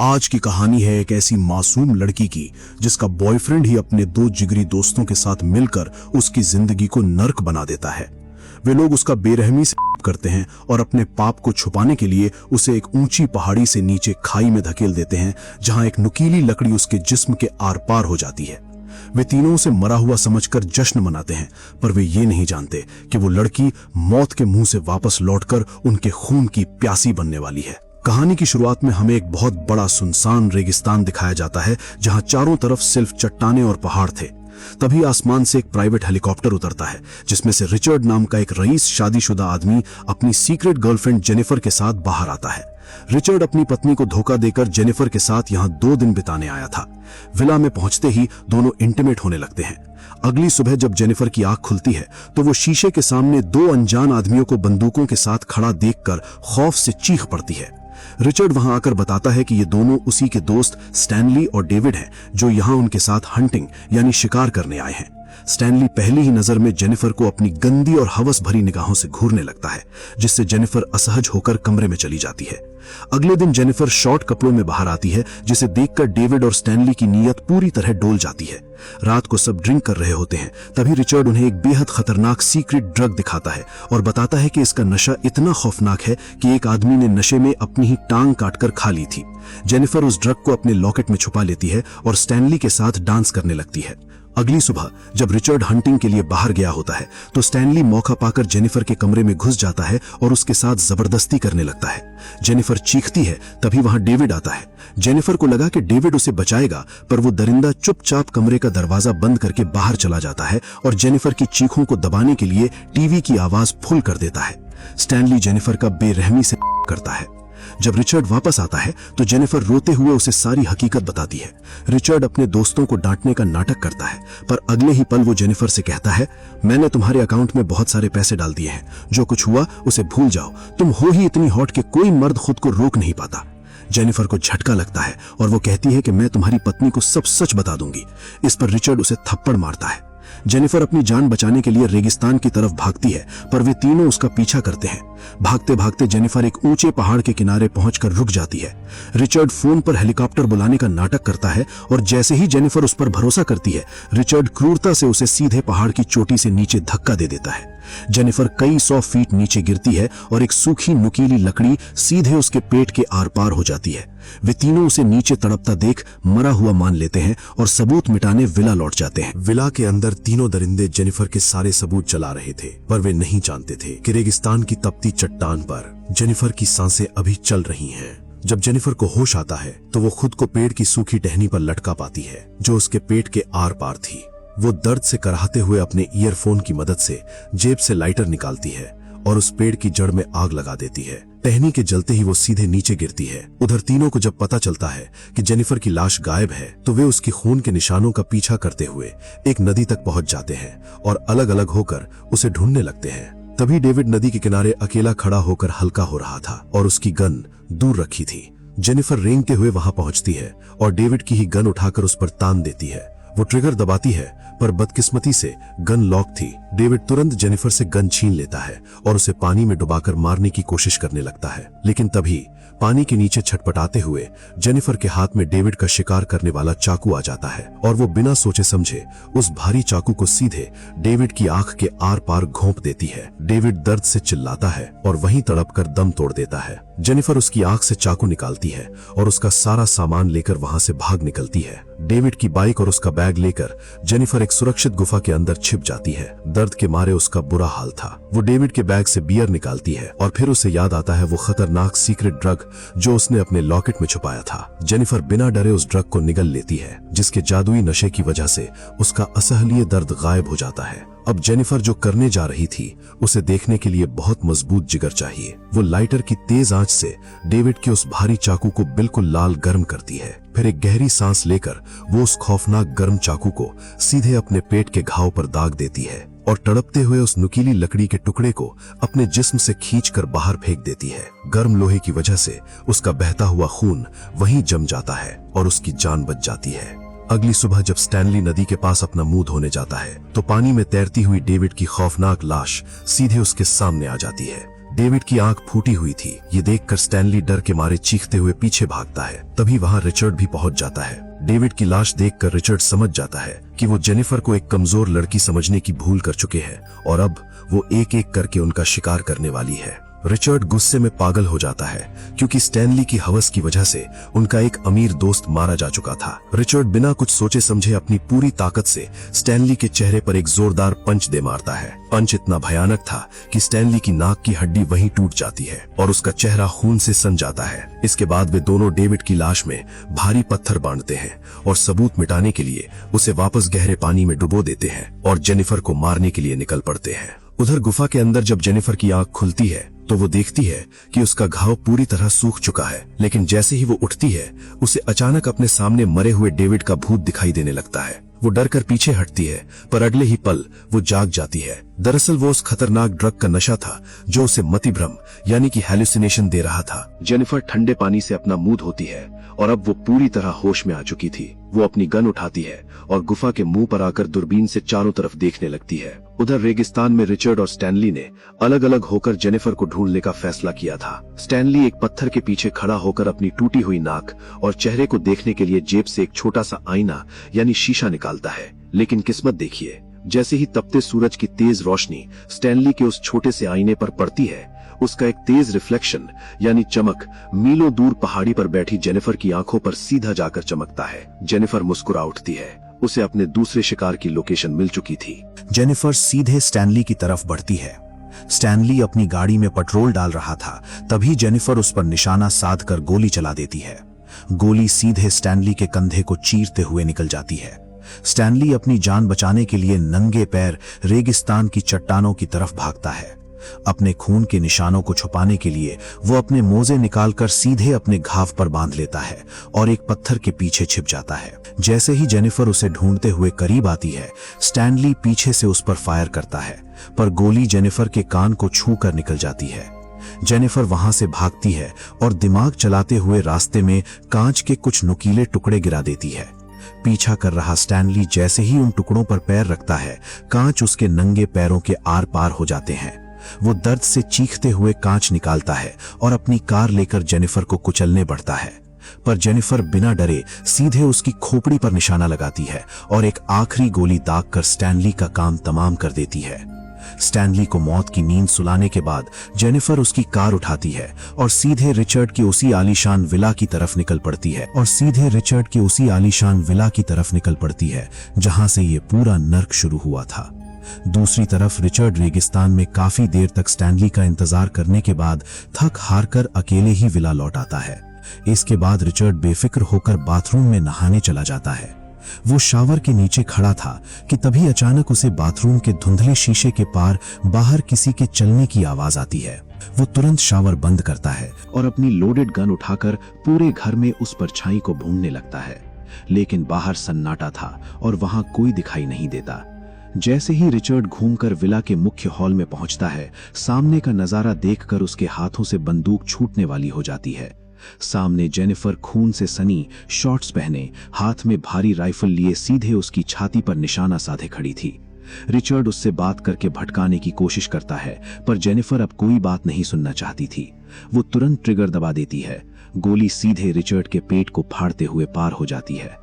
आज की कहानी है एक ऐसी मासूम लड़की की जिसका बॉयफ्रेंड ही अपने दो जिगरी दोस्तों के साथ मिलकर उसकी जिंदगी को नर्क बना देता है। वे लोग उसका बेरहमी से करते हैं और अपने पाप को छुपाने के लिए उसे एक ऊंची पहाड़ी से नीचे खाई में धकेल देते हैं, जहां एक नुकीली लकड़ी उसके जिस्म के आर पार हो जाती है। वे तीनों उसे मरा हुआ समझकर जश्न मनाते हैं, पर वे ये नहीं जानते कि वो लड़की मौत के मुंह से वापस लौटकर उनके खून की प्यासी बनने वाली है। कहानी की शुरुआत में हमें एक बहुत बड़ा सुनसान रेगिस्तान दिखाया जाता है, जहां चारों तरफ सिर्फ चट्टानें और पहाड़ थे। तभी आसमान से एक प्राइवेट हेलीकॉप्टर उतरता है, जिसमें से रिचर्ड नाम का एक रईस शादीशुदा आदमी अपनी सीक्रेट गर्लफ्रेंड जेनिफर के साथ बाहर आता है। रिचर्ड अपनी पत्नी को धोखा देकर जेनिफर के साथ यहां 2 दिन बिताने आया था। विला में पहुंचते ही दोनों इंटीमेट होने लगते हैं। अगली सुबह जब जेनिफर की आंख खुलती है तो वो शीशे के सामने 2 अनजान आदमियों को बंदूकों के साथ खड़ा देखकर खौफ से चीख पड़ती है। रिचर्ड वहां आकर बताता है कि ये दोनों उसी के दोस्त स्टैनली और डेविड हैं, जो यहां उनके साथ हंटिंग यानी शिकार करने आए हैं। स्टैनली पहली ही नजर में जेनिफर को अपनी गंदी और हवस भरी निगाहों से घूरने लगता है, जिससे जेनिफर असहज होकर कमरे में चली जाती है। अगले दिन जेनिफर शॉर्ट कपड़ों में बाहर आती है, जिसे देखकर डेविड और स्टैनली की नीयत पूरी तरह डोल जाती है। रात को सब ड्रिंक कर रहे होते हैं, तभी रिचर्ड उन्हें एक बेहद खतरनाक सीक्रेट ड्रग दिखाता है और बताता है कि इसका नशा इतना खौफनाक है कि एक आदमी ने नशे में अपनी ही टांग काटकर खा ली थी। जेनिफर उस ड्रग को अपने लॉकेट में छुपा लेती है और स्टैनली के साथ डांस करने लगती है। अगली सुबह जब रिचर्ड हंटिंग के लिए बाहर गया होता है तो स्टैनली मौका पाकर जेनिफर के कमरे में घुस जाता है और उसके साथ जबरदस्ती करने लगता है। जेनिफर चीखती है, तभी वहां डेविड आता है। जेनिफर को लगा कि डेविड उसे बचाएगा, पर वो दरिंदा चुपचाप कमरे का दरवाजा बंद करके बाहर चला जाता है और जेनिफर की चीखों को दबाने के लिए टीवी की आवाज फुल कर देता है। स्टैनली जेनिफर का बेरहमी से करता है। जब रिचर्ड वापस आता है तो जेनिफर रोते हुए उसे सारी हकीकत बताती है। रिचर्ड अपने दोस्तों को डांटने का नाटक करता है, पर अगले ही पल वो जेनिफर से कहता है, मैंने तुम्हारे अकाउंट में बहुत सारे पैसे डाल दिए हैं, जो कुछ हुआ उसे भूल जाओ, तुम हो ही इतनी हॉट कि कोई मर्द खुद को रोक नहीं पाता। जेनिफर को झटका लगता है और वो कहती है कि मैं तुम्हारी पत्नी को सब सच बता दूंगी। इस पर रिचर्ड उसे थप्पड़ मारता है। जेनिफर अपनी जान बचाने के लिए रेगिस्तान की तरफ भागती है, पर वे तीनों उसका पीछा करते हैं। भागते भागते जेनिफर एक ऊंचे पहाड़ के किनारे पहुंचकर रुक जाती है। रिचर्ड फोन पर हेलीकॉप्टर बुलाने का नाटक करता है और जैसे ही जेनिफर उस पर भरोसा करती है, रिचर्ड क्रूरता से उसे सीधे पहाड़ की चोटी से नीचे धक्का दे देता है। जेनिफर कई 100 फीट नीचे गिरती है और एक सूखी नुकीली लकड़ी सीधे उसके पेट के आर पार हो जाती है। वे तीनों उसे नीचे तड़पता देख मरा हुआ मान लेते हैं और सबूत मिटाने विला लौट जाते हैं। विला के अंदर तीनों दरिंदे जेनिफर के सारे सबूत चला रहे थे, पर वे नहीं जानते थे कि रेगिस्तान की तपती चट्टान पर जेनिफर की सांसें अभी चल रही हैं। जब जेनिफर को होश आता है तो वो खुद को पेड़ की सूखी टहनी पर लटका पाती है, जो उसके पेट के आर पार थी। वो दर्द से कराहते हुए अपने ईयरफोन की मदद से जेब से लाइटर निकालती है और उस पेड़ की जड़ में आग लगा देती है। टहनी के जलते ही वो सीधे नीचे गिरती है। उधर तीनों को जब पता चलता है कि जेनिफर की लाश गायब है, तो वे उसकी खून के निशानों का पीछा करते हुए एक नदी तक पहुंच जाते हैं और अलग अलग होकर उसे ढूंढने लगते हैं। तभी डेविड नदी के किनारे अकेला खड़ा होकर हल्का हो रहा था और उसकी गन दूर रखी थी। जेनिफर रेंगते हुए वहां पहुंचती है और डेविड की ही गन उठाकर उस पर तान देती है। वो ट्रिगर दबाती है, पर बदकिस्मती से गन लॉक थी। डेविड तुरंत जेनिफर से गन छीन लेता है और उसे पानी में डुबाकर मारने की कोशिश करने लगता है, लेकिन तभी पानी के नीचे छटपटाते हुए जेनिफर के हाथ में डेविड का शिकार करने वाला चाकू आ जाता है और वो बिना सोचे समझे उस भारी चाकू को सीधे डेविड की आंख के आर पार घोंप देती है। डेविड दर्द से चिल्लाता है और वहीं तड़पकर दम तोड़ देता है। जेनिफर उसकी आंख से चाकू निकालती है और उसका सारा सामान लेकर वहां से भाग निकलती है। डेविड की बाइक और उसका बैग लेकर जेनिफर एक सुरक्षित गुफा के अंदर छिप जाती है। दर्द के मारे उसका बुरा हाल था। वो डेविड के बैग से बियर निकालती है और फिर उसे याद आता है वो खतरनाक सीक्रेट ड्रग जो उसने अपने लॉकेट में छुपाया था। जेनिफर बिना डरे उस ड्रग को निगल लेती है, जिसके जादुई नशे की वजह से उसका असहनीय दर्द गायब हो जाता है। अब जेनिफर जो करने जा रही थी उसे देखने के लिए बहुत मजबूत जिगर चाहिए। वो लाइटर की तेज आंच से डेविड के उस भारी चाकू को बिल्कुल लाल गर्म करती है। फिर एक गहरी सांस लेकर वो उस खौफनाक गर्म चाकू को सीधे अपने पेट के घाव पर दाग देती है और तड़पते हुए उस नुकीली लकड़ी के टुकड़े को अपने जिस्म से खींचकर बाहर फेंक देती है। गर्म लोहे की वजह से उसका बहता हुआ खून वहीं जम जाता है और उसकी जान बच जाती है। अगली सुबह जब स्टैनली नदी के पास अपना मुंह धोने जाता है तो पानी में तैरती हुई डेविड की खौफनाक लाश सीधे उसके सामने आ जाती है। डेविड की आंख फूटी हुई थी। ये देखकर स्टैनली डर के मारे चीखते हुए पीछे भागता है। तभी वहां रिचर्ड भी पहुंच जाता है। डेविड की लाश देखकर रिचर्ड समझ जाता है कि वो जेनिफर को एक कमजोर लड़की समझने की भूल कर चुके हैं और अब वो एक एक करके उनका शिकार करने वाली है। रिचर्ड गुस्से में पागल हो जाता है क्योंकि स्टैनली की हवस की वजह से उनका एक अमीर दोस्त मारा जा चुका था। रिचर्ड बिना कुछ सोचे समझे अपनी पूरी ताकत से स्टैनली के चेहरे पर एक जोरदार पंच दे मारता है। पंच इतना भयानक था कि स्टैनली की नाक की हड्डी वहीं टूट जाती है और उसका चेहरा खून से सन जाता है। इसके बाद वे दोनों डेविड की लाश में भारी पत्थर बांधते हैं और सबूत मिटाने के लिए उसे वापस गहरे पानी में डुबो देते हैं और जेनिफर को मारने के लिए निकल पड़ते हैं। उधर गुफा के अंदर जब जेनिफर की आंख खुलती है तो वो देखती है कि उसका घाव पूरी तरह सूख चुका है, लेकिन जैसे ही वो उठती है उसे अचानक अपने सामने मरे हुए डेविड का भूत दिखाई देने लगता है। वो डर कर पीछे हटती है, पर अगले ही पल वो जाग जाती है। दरअसल वो उस खतरनाक ड्रग का नशा था जो उसे मतिभ्रम यानी कि हैलुसिनेशन दे रहा था। जेनिफर ठंडे पानी से अपना मुंह धोती है और अब वो पूरी तरह होश में आ चुकी थी। वो अपनी गन उठाती है और गुफा के मुंह पर आकर दूरबीन से चारों तरफ देखने लगती है। उधर रेगिस्तान में रिचर्ड और स्टैनली ने अलग अलग होकर जेनिफर को ढूंढने का फैसला किया था। स्टैनली एक पत्थर के पीछे खड़ा होकर अपनी टूटी हुई नाक और चेहरे को देखने के लिए जेब से एक छोटा सा आईना यानी शीशा निकालता है, लेकिन किस्मत देखिए, जैसे ही तपते सूरज की तेज रोशनी स्टैनली के उस छोटे से आईने पर पड़ती है, उसका एक तेज रिफ्लेक्शन यानी चमक मीलों दूर पहाड़ी पर बैठी जेनिफर की आंखों पर सीधा जाकर चमकता है। जेनिफर मुस्कुरा उठती है, उसे अपने दूसरे शिकार की लोकेशन मिल चुकी थी। जेनिफर सीधे स्टैनली की तरफ बढ़ती है। स्टैनली अपनी गाड़ी में पेट्रोल डाल रहा था, तभी जेनिफर उस पर निशाना साधकर गोली चला देती है। गोली सीधे स्टैनली के कंधे को चीरते हुए निकल जाती है। स्टैनली अपनी जान बचाने के लिए नंगे पैर रेगिस्तान की चट्टानों की तरफ भागता है। अपने खून के निशानों को छुपाने के लिए वो अपने मोजे निकालकर सीधे अपने घाव पर बांध लेता है और एक पत्थर के पीछे छिप जाता है। जैसे ही जेनिफर उसे ढूंढते हुए करीब आती है, स्टैनली पीछे से उस पर फायर करता है, पर गोली जेनिफर के कान को छूकर निकल जाती है। जेनिफर वहां से भागती है और दिमाग चलाते हुए रास्ते में कांच के कुछ नुकीले टुकड़े गिरा देती है। पीछा कर रहा स्टैनली जैसे ही उन टुकड़ों पर पैर रखता है, कांच उसके नंगे पैरों के आर पार हो जाते हैं। वो दर्द से चीखते हुए कांच निकालता है और अपनी कार लेकर जेनिफर को कुचलने बढ़ता है, पर जेनिफर बिना डरे सीधे उसकी खोपड़ी पर निशाना लगाती है और एक आखिरी गोली दागकर स्टैनली का काम तमाम कर देती है। स्टैनली को मौत की नींद सुलाने के बाद जेनिफर उसकी कार उठाती है और सीधे रिचर्ड की उसी आलीशान विला की तरफ निकल पड़ती है जहां से ये पूरा नर्क शुरू हुआ था। दूसरी तरफ रिचर्ड रेगिस्तान में काफी देर तक स्टैनली का इंतजार करने के बाद थक हारकर अकेले ही विला लौट आता है। इसके बाद रिचर्ड बेफिक्र होकर बाथरूम में नहाने चला जाता है। वो शावर के नीचे खड़ा था कि तभी अचानक उसे बाथरूम के धुंधले शीशे के पार बाहर किसी के चलने की आवाज आती है। वो तुरंत शावर बंद करता है और अपनी लोडेड गन उठाकर पूरे घर में उस परछाई को ढूंढने लगता है, लेकिन बाहर सन्नाटा था और वहां कोई दिखाई नहीं देता। जैसे ही रिचर्ड घूमकर विला के मुख्य हॉल में पहुंचता है, सामने का नजारा देखकर उसके हाथों से बंदूक छूटने वाली हो जाती है। सामने जेनिफर खून से सनी शॉर्ट्स पहने, हाथ में भारी राइफल लिए सीधे उसकी छाती पर निशाना साधे खड़ी थी। रिचर्ड उससे बात करके भटकाने की कोशिश करता है, पर जेनिफर अब कोई बात नहीं सुनना चाहती थी। वो तुरंत ट्रिगर दबा देती है। गोली सीधे रिचर्ड के पेट को फाड़ते हुए पार हो जाती है।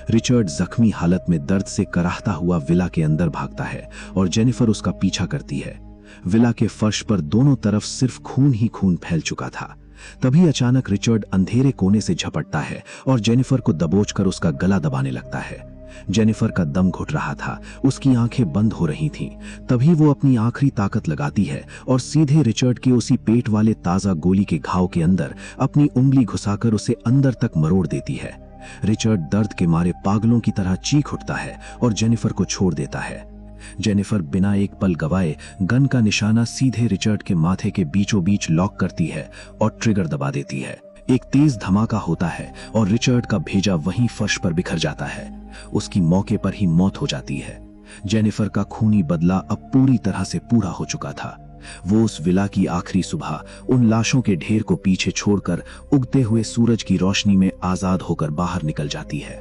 रिचर्ड जख्मी हालत में दर्द से कराहता हुआ विला के अंदर भागता है और जेनिफर उसका पीछा करती है। विला के फर्श पर दोनों तरफ सिर्फ खून ही खून फैल चुका था। तभी अचानक रिचर्ड अंधेरे कोने से झपटता है और जेनिफर को दबोचकर उसका गला दबाने लगता है। जेनिफर का दम घुट रहा था, उसकी आंखें बंद हो रही थीं। तभी वो अपनी आखिरी ताकत लगाती है और सीधे रिचर्ड के उसी पेट वाले ताजा गोली के घाव के अंदर अपनी उंगली घुसाकर उसे अंदर तक मरोड़ देती है। रिचर्ड दर्द के मारे पागलों की तरह चीख उठता है और जेनिफर को छोड़ देता है। जेनिफर बिना एक पल गवाए गन का निशाना सीधे रिचर्ड के माथे के बीचों बीच लॉक करती है और ट्रिगर दबा देती है। एक तेज धमाका होता है और रिचर्ड का भेजा वहीं फर्श पर बिखर जाता है। उसकी मौके पर ही मौत हो जाती है। जेनिफर का खूनी बदला अब पूरी तरह से पूरा हो चुका था। वो उस विला की आखिरी सुबह उन लाशों के ढेर को पीछे छोड़कर उगते हुए सूरज की रोशनी में आजाद होकर बाहर निकल जाती है।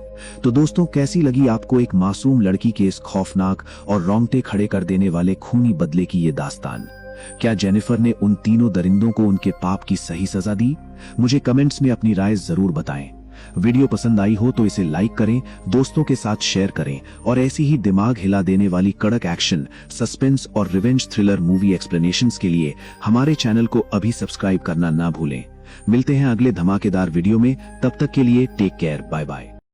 तो दोस्तों, कैसी लगी आपको एक मासूम लड़की के इस खौफनाक और रोंगटे खड़े कर देने वाले खूनी बदले की ये दास्तान? क्या जेनिफर ने उन तीनों दरिंदों को उनके पाप की सही सजा दी? मुझे कमेंट्स में अपनी राय जरूर बताएं। वीडियो पसंद आई हो तो इसे लाइक करें, दोस्तों के साथ शेयर करें और ऐसी ही दिमाग हिला देने वाली कड़क एक्शन, सस्पेंस और रिवेंज थ्रिलर मूवी एक्सप्लेनेशंस के लिए हमारे चैनल को अभी सब्सक्राइब करना ना भूलें। मिलते हैं अगले धमाकेदार वीडियो में, तब तक के लिए टेक केयर, बाय बाय।